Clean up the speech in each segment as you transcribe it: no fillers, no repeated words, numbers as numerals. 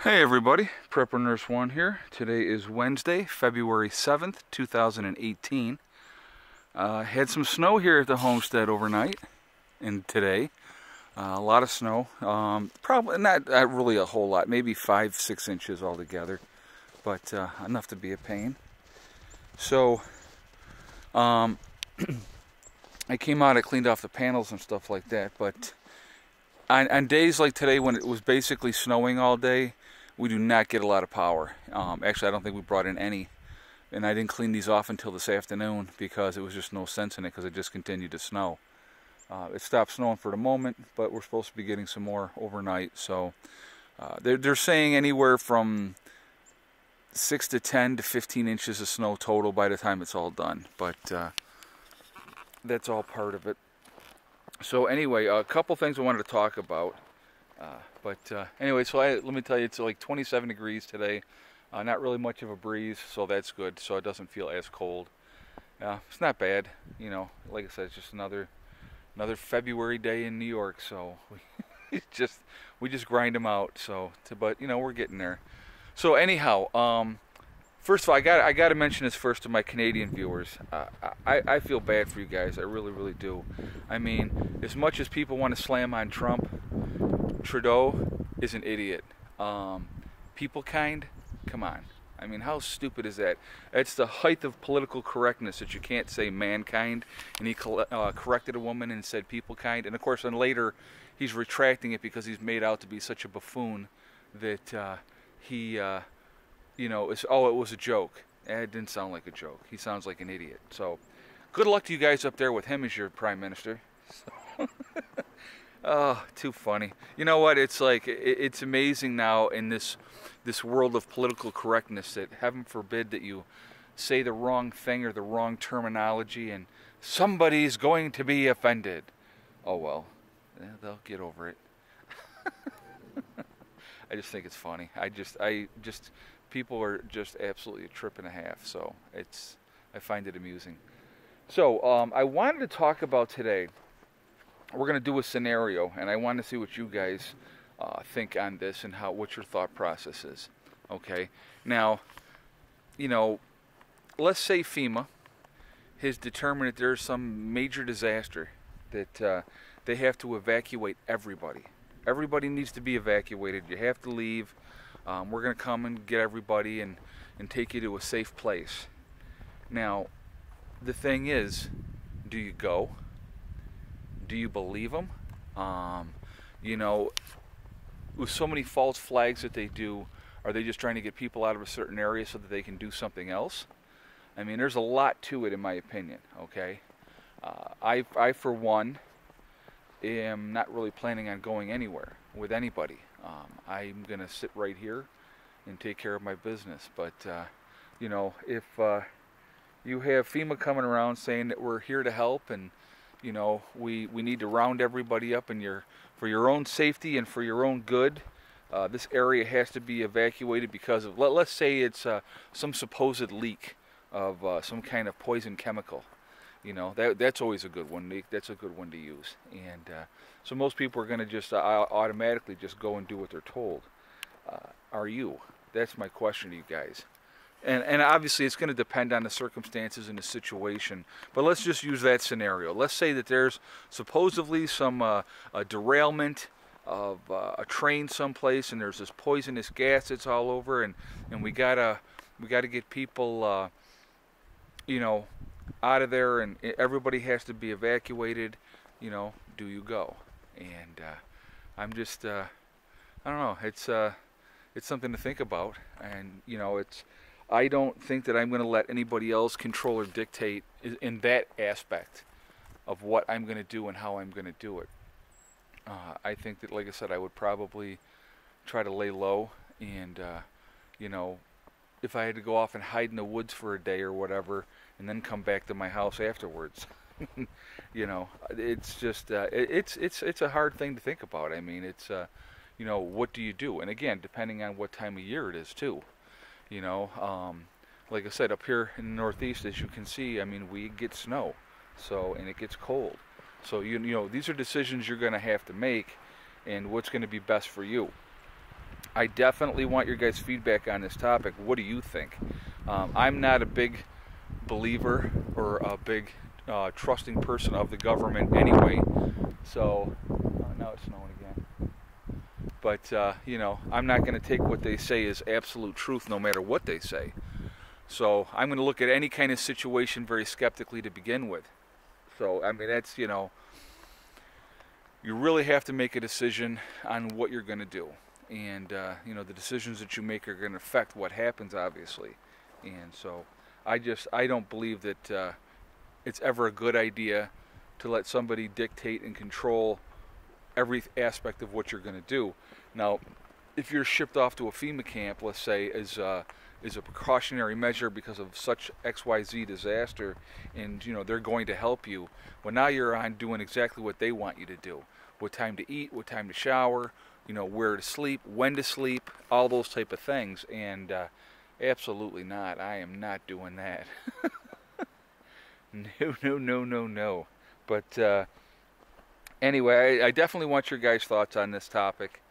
Hey everybody, Prepper Nurse 1 here. Today is Wednesday, February 7th, 2018. Had some snow here at the homestead overnight and today. A lot of snow. Probably not really a whole lot, maybe 5-6 inches altogether, but enough to be a pain. So, I came out, I cleaned off the panels and stuff like that, but on days like today when it was basically snowing all day, we do not get a lot of power. Actually, I don't think we brought in any. And I didn't clean these off until this afternoon because it was just no sense in it because it just continued to snow. It stopped snowing for the moment, but we're supposed to be getting some more overnight. So they're saying anywhere from 6 to 10 to 15 inches of snow total by the time it's all done. But that's all part of it. So anyway, a couple things I wanted to talk about. Anyway, so let me tell you, it's like 27 degrees today. Not really much of a breeze, so that's good. So it doesn't feel as cold. It's not bad, you know. Like I said, it's just another February day in New York. So we just grind them out. But you know, we're getting there. So anyhow, first of all, I got to mention this first to my Canadian viewers. I feel bad for you guys. I really, really do. I mean, as much as people want to slam on Trump, Trudeau is an idiot. People kind, come on. I mean, how stupid is that? It's the height of political correctness that you can't say mankind. And he corrected a woman and said people kind. And of course, then later, he's retracting it because he's made out to be such a buffoon that you know, it was a joke. It didn't sound like a joke. He sounds like an idiot. So, good luck to you guys up there with him as your prime minister. So. Oh, too funny. You know what? It's like it's amazing now in this world of political correctness that heaven forbid that you say the wrong thing or the wrong terminology and somebody's going to be offended. Oh well, they'll get over it. I just think it's funny. I just people are just absolutely a trip and a half. So I find it amusing. So I wanted to talk about today. We're going to do a scenario, and I want to see what you guys think on this and what your thought process is. Okay? Now, you know, let's say FEMA has determined that there's some major disaster that they have to evacuate everybody. Everybody needs to be evacuated. You have to leave. We're going to come and get everybody and take you to a safe place. Now, the thing is, do you go? Do you believe them? You know, with so many false flags that they do, are they just trying to get people out of a certain area so that they can do something else? I mean, there's a lot to it in my opinion, okay? I for one, am not really planning on going anywhere with anybody. I'm going to sit right here and take care of my business. But, you know, if you have FEMA coming around saying that we're here to help and you know, we need to round everybody up and for your own safety and for your own good. This area has to be evacuated because of, let's say it's some supposed leak of some kind of poison chemical. You know, that's always a good one. That's a good one to use. And so most people are going to just automatically just go and do what they're told. Are you? That's my question to you guys. And obviously it's going to depend on the circumstances and the situation. But let's just use that scenario. Let's say that there's supposedly some a derailment of a train someplace, and there's this poisonous gas that's all over, and we gotta get people you know, out of there, and everybody has to be evacuated. You know, do you go? And I'm just I don't know. It's something to think about, and you know I don't think that I'm going to let anybody else control or dictate in that aspect of what I'm going to do and how I'm going to do it. I think that, like I said, I would probably try to lay low and, you know, if I had to go off and hide in the woods for a day or whatever and then come back to my house afterwards. You know, it's just, it's a hard thing to think about. I mean, it's, you know, what do you do? And again, depending on what time of year it is too. You know, like I said, up here in the Northeast, as you can see, I mean, we get snow, so, and it gets cold. So, you know, these are decisions you're going to have to make, and what's going to be best for you. I definitely want your guys' feedback on this topic. What do you think? I'm not a big believer or a big trusting person of the government anyway. So now it's snowing again. But you know, I'm not going to take what they say as absolute truth, no matter what they say. So I'm going to look at any kind of situation very skeptically to begin with. So I mean, that's, you know, you really have to make a decision on what you're going to do, and you know, the decisions that you make are going to affect what happens, obviously. And so I don't believe that it's ever a good idea to let somebody dictate and control every aspect of what you're going to do. Now, if you're shipped off to a FEMA camp, let's say, as a precautionary measure because of such XYZ disaster, and you know, they're going to help you, well, now you're on doing exactly what they want you to do. What time to eat, what time to shower, you know, where to sleep, when to sleep, all those type of things. And absolutely not. I am not doing that. No, no, no, no, no. But anyway, I definitely want your guys' thoughts on this topic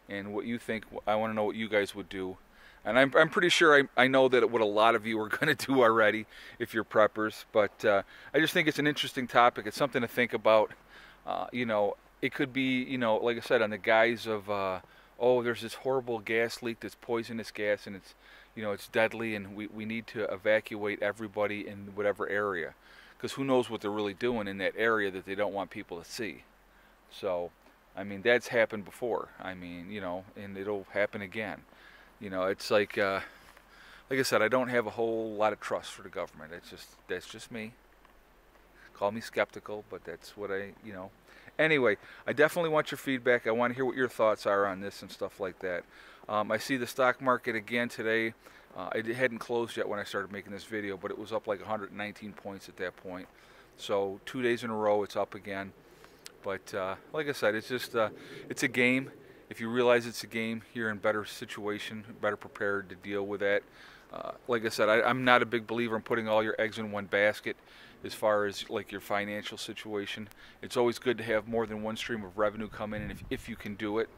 and what you think. I want to know what you guys would do. And I'm pretty sure I know that what a lot of you are going to do already if you're preppers. But I just think it's an interesting topic. It's something to think about. You know, it could be, you know, like I said, on the guise of, oh, there's this horrible gas leak, this poisonous gas, and it's, you know, it's deadly, and we need to evacuate everybody in whatever area. Because who knows what they're really doing in that area that they don't want people to see. So, I mean, that's happened before. I mean, you know, and it'll happen again. You know, it's like I said, I don't have a whole lot of trust for the government. That's just me. Call me skeptical, but that's what you know. Anyway, I definitely want your feedback. I want to hear what your thoughts are on this and stuff like that. I see the stock market again today. It hadn't closed yet when I started making this video, but it was up like 119 points at that point. So 2 days in a row, it's up again. But like I said, it's just it's a game. If you realize it's a game, you're in better situation, better prepared to deal with that. Like I said, I'm not a big believer in putting all your eggs in one basket as far as like your financial situation. It's always good to have more than one stream of revenue come in, and if you can do it.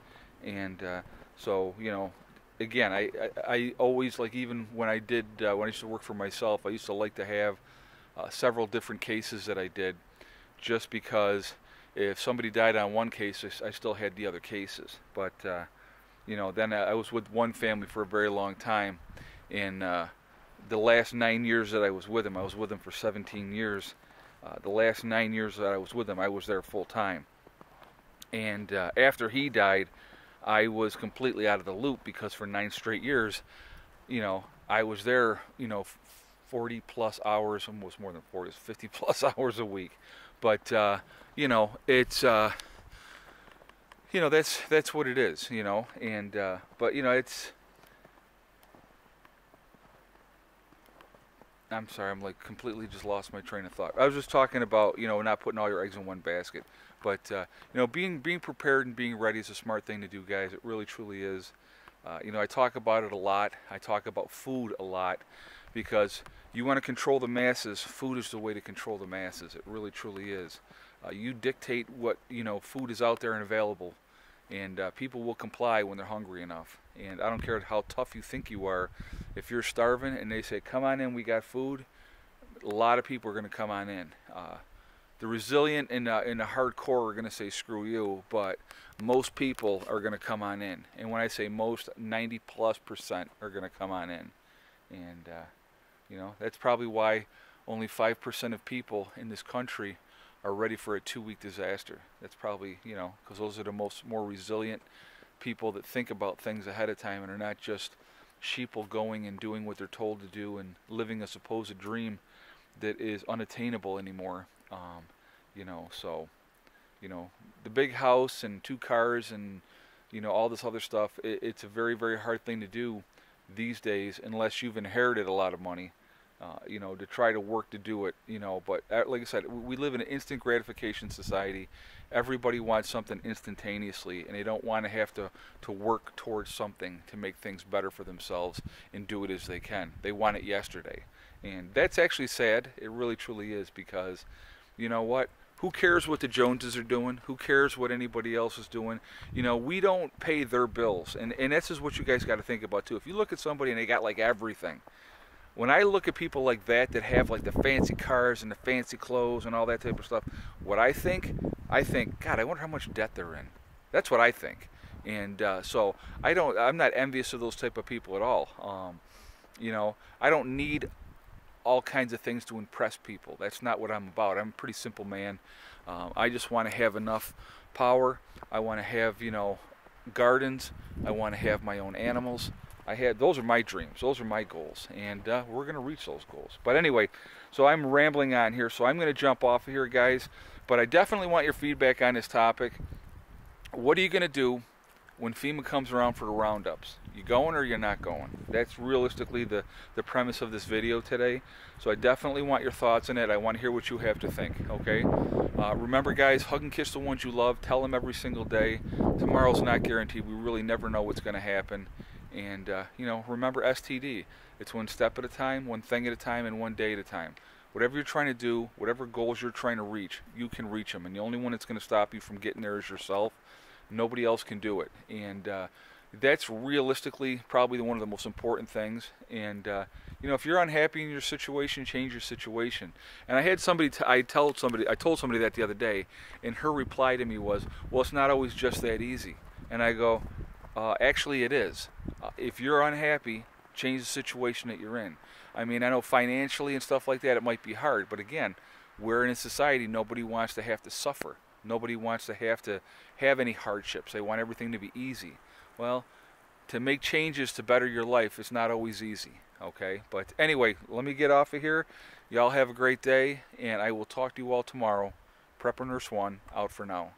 And so, you know, again, I always, like, even when I used to work for myself, I used to like to have several different cases that I did, just because if somebody died on one case, I still had the other cases. But you know, then I was with one family for a very long time, and the last 9 years that I was with him for 17 years. The last 9 years that I was with him, I was there full time. And after he died, I was completely out of the loop, because for 9 straight years, you know, I was there, you know, 40 plus hours, almost more than 40, 50 plus hours a week. But you know, it's you know, that's what it is, you know. And but you know, I'm sorry, I'm like completely just lost my train of thought. I was just talking about, you know, not putting all your eggs in one basket. But you know, being prepared and being ready is a smart thing to do, guys. It really truly is. You know, I talk about it a lot. I talk about food a lot, because you want to control the masses. Food is the way to control the masses. It really truly is. You dictate what, you know, food is out there and available, and people will comply when they're hungry enough. And I don't care how tough you think you are. If you're starving and they say, "Come on in, we got food," a lot of people are going to come on in. The resilient and the hardcore are going to say screw you, but most people are going to come on in. And when I say most, 90+% are going to come on in. And you know, that's probably why only 5% of people in this country are ready for a 2-week disaster. That's probably, you know, because those are the more resilient people that think about things ahead of time and are not just sheeple going and doing what they're told to do and living a supposed dream that is unattainable anymore. You know, so, you know, the big house and 2 cars and, you know, all this other stuff, it's a very, very hard thing to do these days, unless you've inherited a lot of money, you know, to try to work to do it, you know. But like I said, we live in an instant gratification society. Everybody wants something instantaneously, and they don't want to have to work towards something to make things better for themselves and do it as they can. They want it yesterday. And that's actually sad. It really truly is, because, you know what? Who cares what the Joneses are doing? Who cares what anybody else is doing? You know, we don't pay their bills. And this is what you guys got to think about too. If you look at somebody and they got like everything, when I look at people like that have like the fancy cars and the fancy clothes and all that type of stuff, what I think, God, I wonder how much debt they're in. That's what I think. And so I'm not envious of those type of people at all. You know, I don't need all kinds of things to impress people. That's not what I'm about. I'm a pretty simple man. I just want to have enough power. I want to have, you know, gardens. I want to have my own animals. Those are my dreams. Those are my goals, and we're going to reach those goals. But anyway, so I'm rambling on here, so I'm going to jump off of here, guys. But I definitely want your feedback on this topic. What are you going to do when FEMA comes around for the roundups? You going or you're not going? That's realistically the premise of this video today. So I definitely want your thoughts on it. I want to hear what you have to think, okay? Remember, guys, hug and kiss the ones you love. Tell them every single day. Tomorrow's not guaranteed. We really never know what's going to happen. And, you know, remember STD. It's one step at a time, one thing at a time, and one day at a time. Whatever you're trying to do, whatever goals you're trying to reach, you can reach them. And the only one that's going to stop you from getting there is yourself. Nobody else can do it. And that's realistically probably one of the most important things. And you know, if you're unhappy in your situation, change your situation. And I had somebody, I told somebody that the other day, and her reply to me was, well, it's not always just that easy. And I go, actually it is. If you're unhappy, change the situation that you're in. I mean, I know financially and stuff like that it might be hard, but again, we're in a society, nobody wants to have to suffer. Nobody wants to have any hardships. They want everything to be easy. Well, to make changes to better your life is not always easy, okay? But anyway, let me get off of here. Y'all have a great day, and I will talk to you all tomorrow. Prepper Nurse 1, out for now.